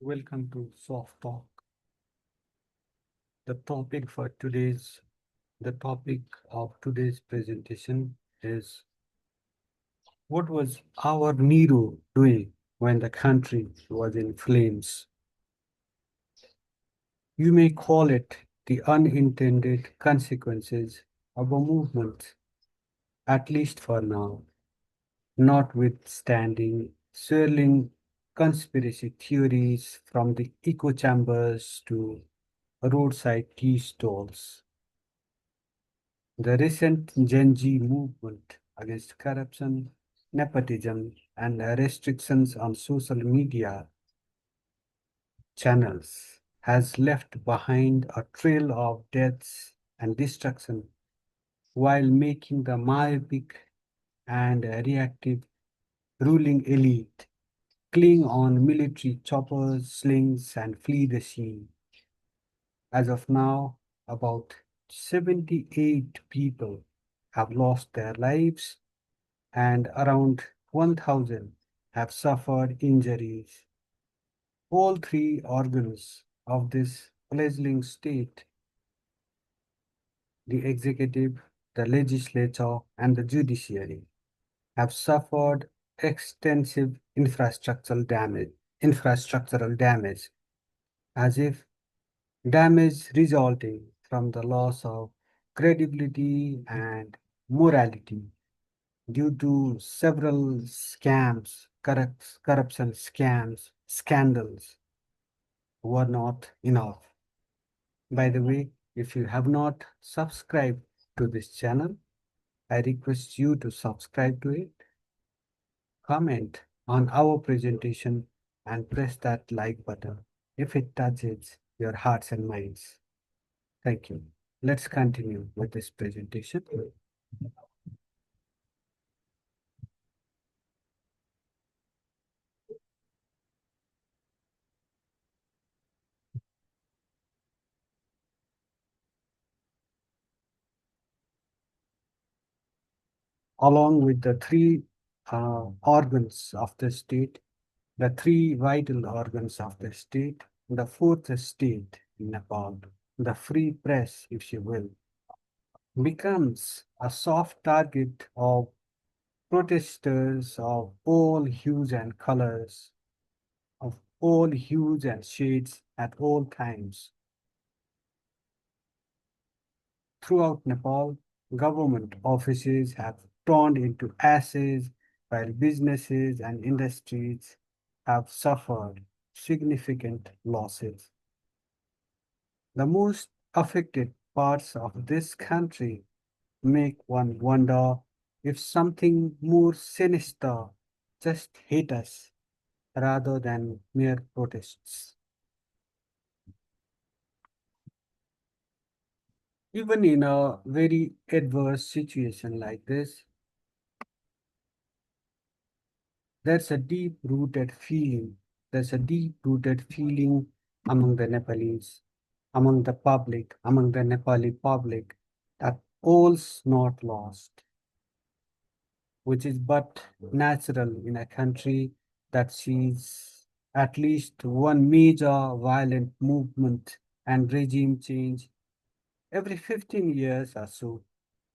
Welcome to Soft Talk. The topic for today's the topic of today's presentation is what was our Nero doing when the country was in flames? You may call it the unintended consequences of a movement, at least for now, notwithstanding swirling conspiracy theories from the echo chambers to roadside tea stalls. The recent Gen Z movement against corruption, nepotism, and restrictions on social media channels has left behind a trail of deaths and destruction while making the myopic and reactive ruling elite cling on military choppers, slings, and flee the scene. As of now, about 78 people have lost their lives and around 1,000 have suffered injuries. All three organs of this fledgling state, the executive, the legislature, and the judiciary, have suffered extensive infrastructural damage, as if damage resulting from the loss of credibility and morality due to several corruption scams, scandals were not enough. By the way, if you have not subscribed to this channel, I request you to subscribe to it, comment on our presentation, and press that like button if it touches your hearts and minds. Thank you. Let's continue with this presentation. Along with the three organs of the state, the three vital organs of the state, the fourth estate in Nepal, the free press, if you will, becomes a soft target of protesters of all hues and colors, of all hues and shades at all times. Throughout Nepal, government offices have turned into ashes, while businesses and industries have suffered significant losses. The most affected parts of this country make one wonder if something more sinister just hit us rather than mere protests. Even in a very adverse situation like this, there's a deep rooted feeling. There's a deep rooted feeling among the Nepalese, among the public, among the Nepali public, that all's not lost, which is but natural in a country that sees at least one major violent movement and regime change every 15 years or so,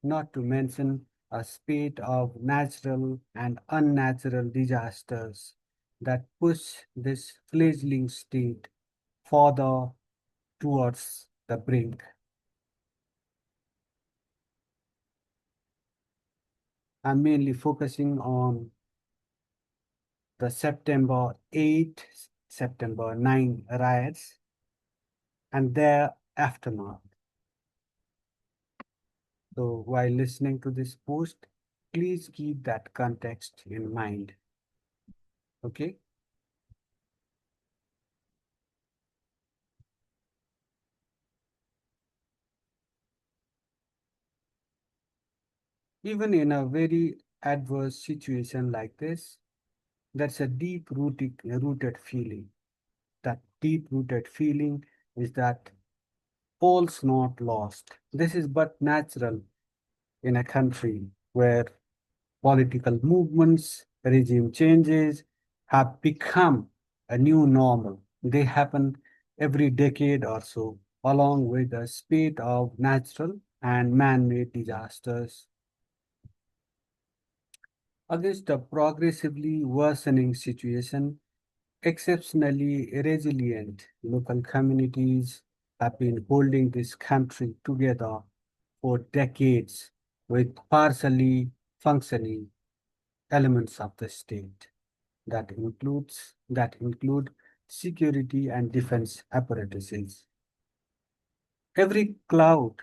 not to mention a spate of natural and unnatural disasters that push this fledgling state further towards the brink. I'm mainly focusing on the September 8, September 9 riots and their aftermath. So while listening to this post, please keep that context in mind. Okay? Even in a very adverse situation like this, that's a rooted feeling. That deep rooted feeling is that all's not lost. This is but natural in a country where political movements, regime changes have become a new normal. They happen every decade or so, along with a spate of natural and man-made disasters. Against a progressively worsening situation, exceptionally resilient local communities have been holding this country together for decades with partially functioning elements of the state that include security and defense apparatuses. Every cloud,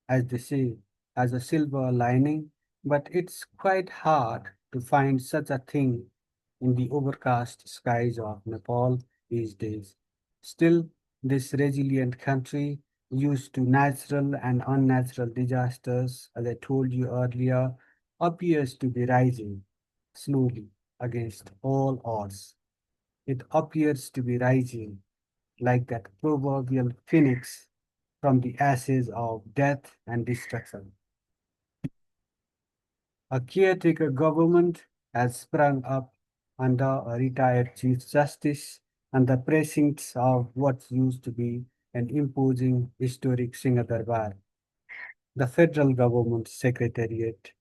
as they say, has a silver lining, but it's quite hard to find such a thing in the overcast skies of Nepal these days. Still, this resilient country, used to natural and unnatural disasters, as I told you earlier, appears to be rising slowly against all odds. It appears to be rising like that proverbial phoenix from the ashes of death and destruction. A caretaker government has sprung up under a retired Chief Justice and the precincts of what used to be an imposing historic Singh Darbar, the federal government secretariat,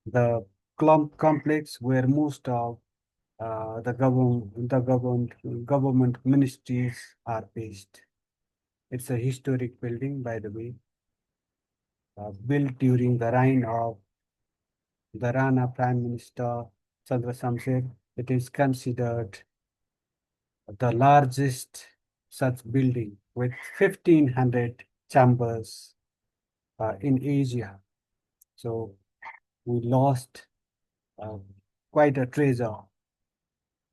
the complex where most of the government ministries are based. It's a historic building, by the way, built during the reign of the Rana Prime Minister Chandra Shamsher. It is considered the largest such building with 1,500 chambers in Asia. So we lost uh, quite a treasure.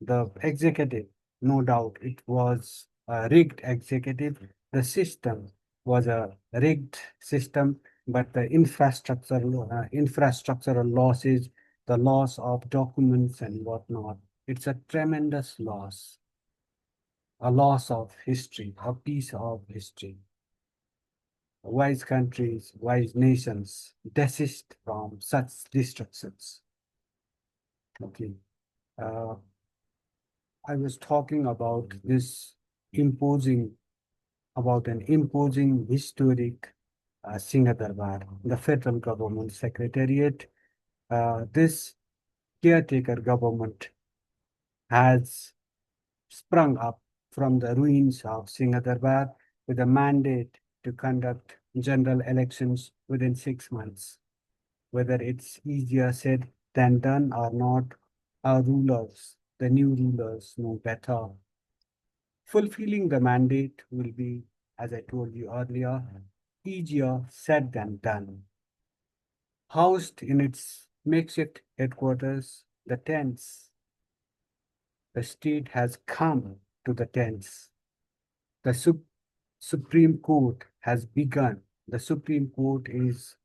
The executive, no doubt, it was a rigged executive. The system was a rigged system, but the infrastructural losses, the loss of documents and whatnot, it's a tremendous loss, a loss of history, a piece of history. Wise countries, wise nations desist from such destructions. Okay. Uh, I was talking about this imposing, about an imposing historic Singha Darbar, the federal government secretariat. This caretaker government has sprung up from the ruins of Singha Darbar with a mandate to conduct general elections within 6 months. Whether it's easier said than done or not, our rulers, the new rulers, know better. Fulfilling the mandate will be, as I told you earlier, easier said than done. Housed in its makeshift headquarters, the tents, the state has come to the tents. The Supreme Court has begun. The Supreme Court is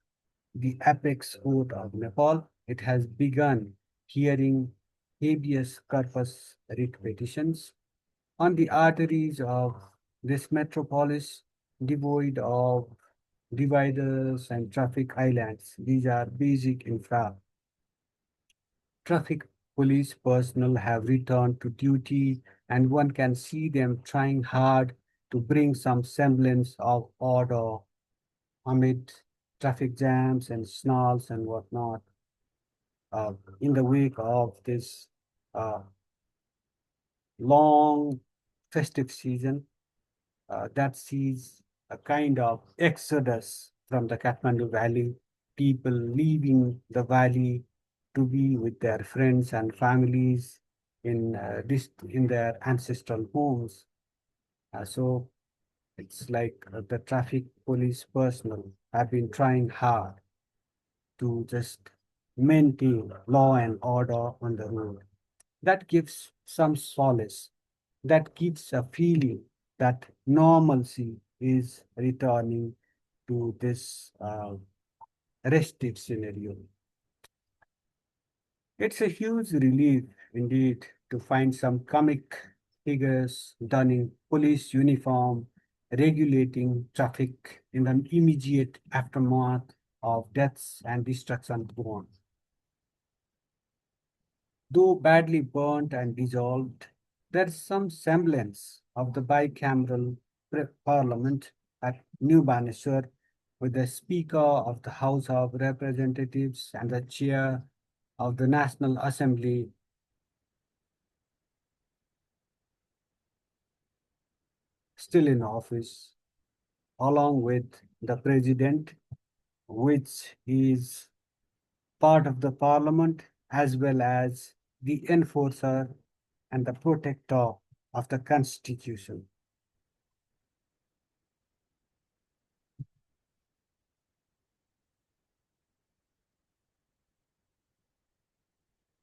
the apex court of Nepal. It has begun hearing habeas corpus writ petitions on the arteries of this metropolis, devoid of dividers and traffic islands. These are basic infra. Traffic police personnel have returned to duty, and one can see them trying hard to bring some semblance of order amid traffic jams and snarls and whatnot. In the wake of this uh, long festive season, that sees a kind of exodus from the Kathmandu Valley, people leaving the valley to be with their friends and families in their ancestral homes. So it's like the traffic police personnel have been trying hard to just maintain law and order on the road. That gives some solace. That gives a feeling that normalcy is returning to this restive scenario. It's a huge relief indeed to find some comic figures donning police uniform, regulating traffic in the immediate aftermath of deaths and destruction born. Though badly burnt and dissolved, There's some semblance of the bicameral parliament at New Baneswar with the Speaker of the House of Representatives and the Chair of the National Assembly still in office, along with the President, which is part of the Parliament as well as the enforcer and the protector of the Constitution.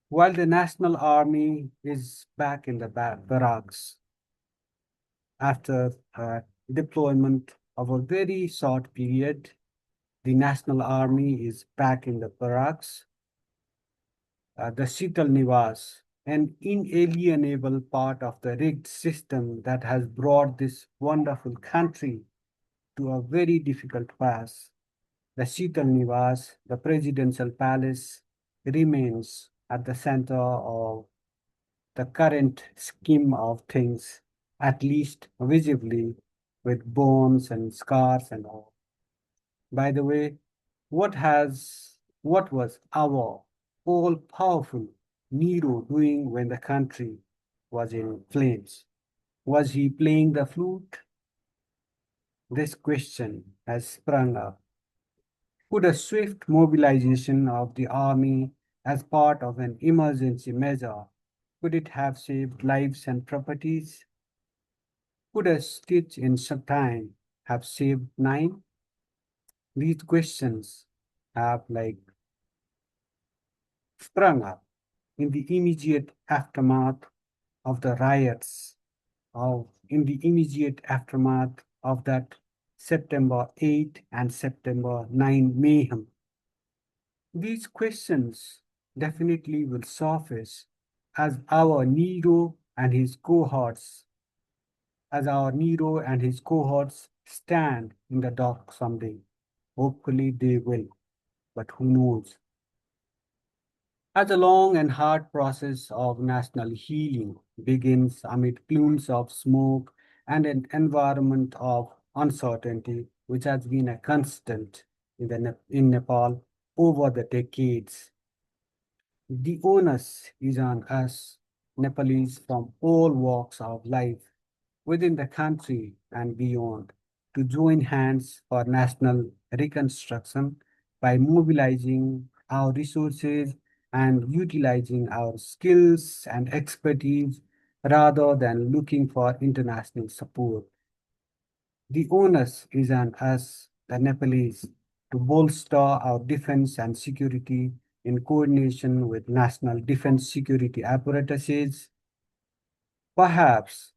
While the National Army is back in the barracks after deployment of a very short period, the National Army is back in the barracks. The Shital Nivas, an inalienable part of the rigged system that has brought this wonderful country to a very difficult pass. The Shital Nivas, the presidential palace, remains at the center of the current scheme of things, at least visibly, with bones and scars and all. By the way, what was our all-powerful Nero doing when the country was in flames? Was he playing the flute? This question has sprung up. Could a swift mobilization of the army as part of an emergency measure, could it have saved lives and properties? Could a stitch in some time have saved nine? These questions have sprung up in the immediate aftermath of the riots, in the immediate aftermath of that September 8 and September 9 mayhem. These questions definitely will surface as our Nero and his cohorts, as our Nero and his cohorts stand in the dock someday. Hopefully they will, but who knows? As a long and hard process of national healing begins amid plumes of smoke and an environment of uncertainty, which has been a constant in Nepal over the decades. The onus is on us, Nepalese from all walks of life, within the country and beyond, to join hands for national reconstruction by mobilizing our resources and utilizing our skills and expertise rather than looking for international support. The onus is on us, the Nepalese, to bolster our defense and security in coordination with national defense security apparatuses. Perhaps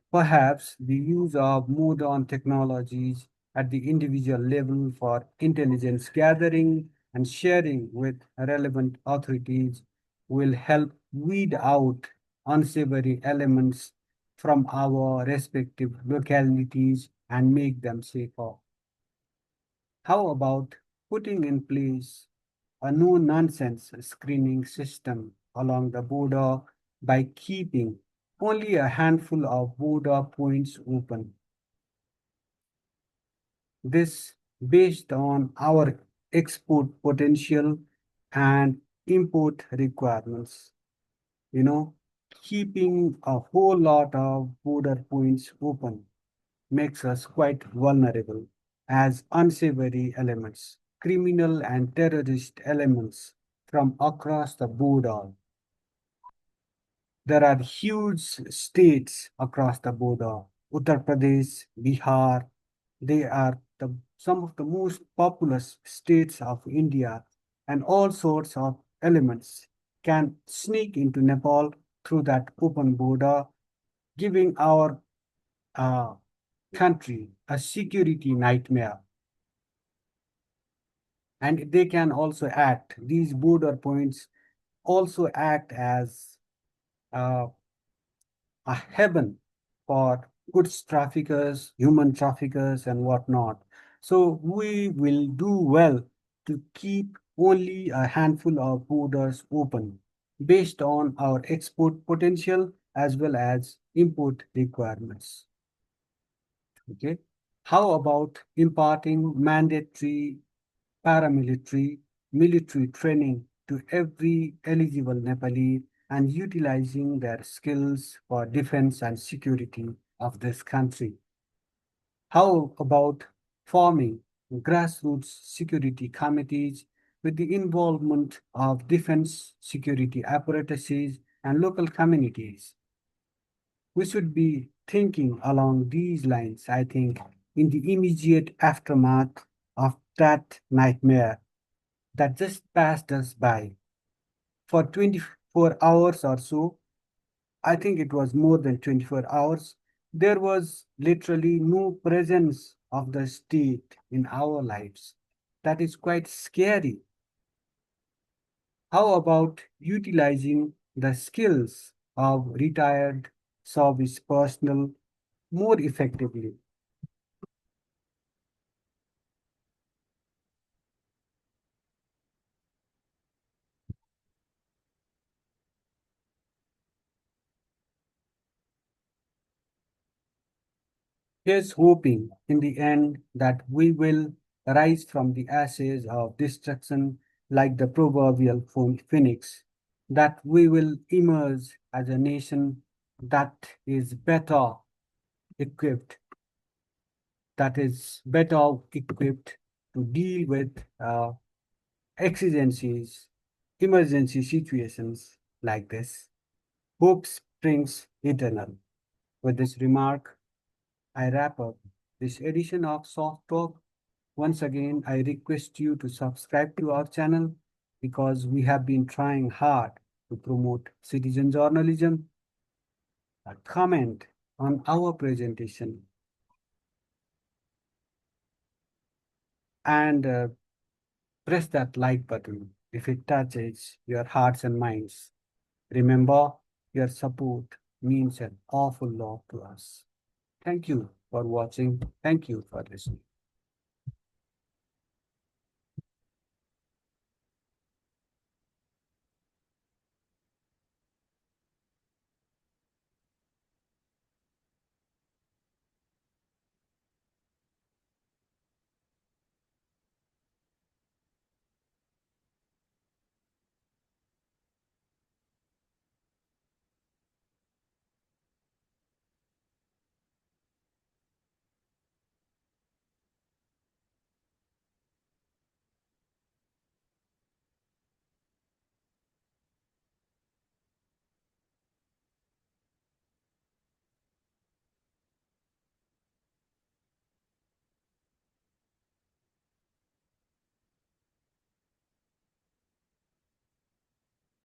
perhaps the use of modern technologies at the individual level for intelligence gathering and sharing with relevant authorities will help weed out unsavory elements from our respective localities and make them safer. How about putting in place a no nonsense screening system along the border by keeping only a handful of border points open? This based on our export potential and import requirements. You know, keeping a whole lot of border points open makes us quite vulnerable as unsavory elements, criminal and terrorist elements from across the border. There are huge states across the border. Uttar Pradesh, Bihar, they are some of the most populous states of India, and all sorts of elements can sneak into Nepal through that open border, giving our uh, country a security nightmare. And they can also act, these border points also act as uh, a heaven for goods traffickers, human traffickers, and whatnot. So we will do well to keep only a handful of borders open based on our export potential as well as import requirements. Okay. How about imparting mandatory paramilitary military training to every eligible Nepali and utilizing their skills for defense and security of this country? How about forming grassroots security committees with the involvement of defense security apparatuses and local communities? We should be thinking along these lines, I think, in the immediate aftermath of that nightmare that just passed us by. For 24 hours or so, I think it was more than 24 hours, there was literally no presence of the state in our lives. That is quite scary. How about utilizing the skills of retired service personnel more effectively? Here's hoping in the end that we will rise from the ashes of destruction like the proverbial phoenix, that we will emerge as a nation that is better equipped, to deal with exigencies, emergency situations like this. Hope springs eternal. With this remark, I wrap up this edition of Soft Talk. Once again, I request you to subscribe to our channel because we have been trying hard to promote citizen journalism. Comment on our presentation and press that like button if it touches your hearts and minds. Remember, your support means an awful lot to us. Thank you for watching. Thank you for listening.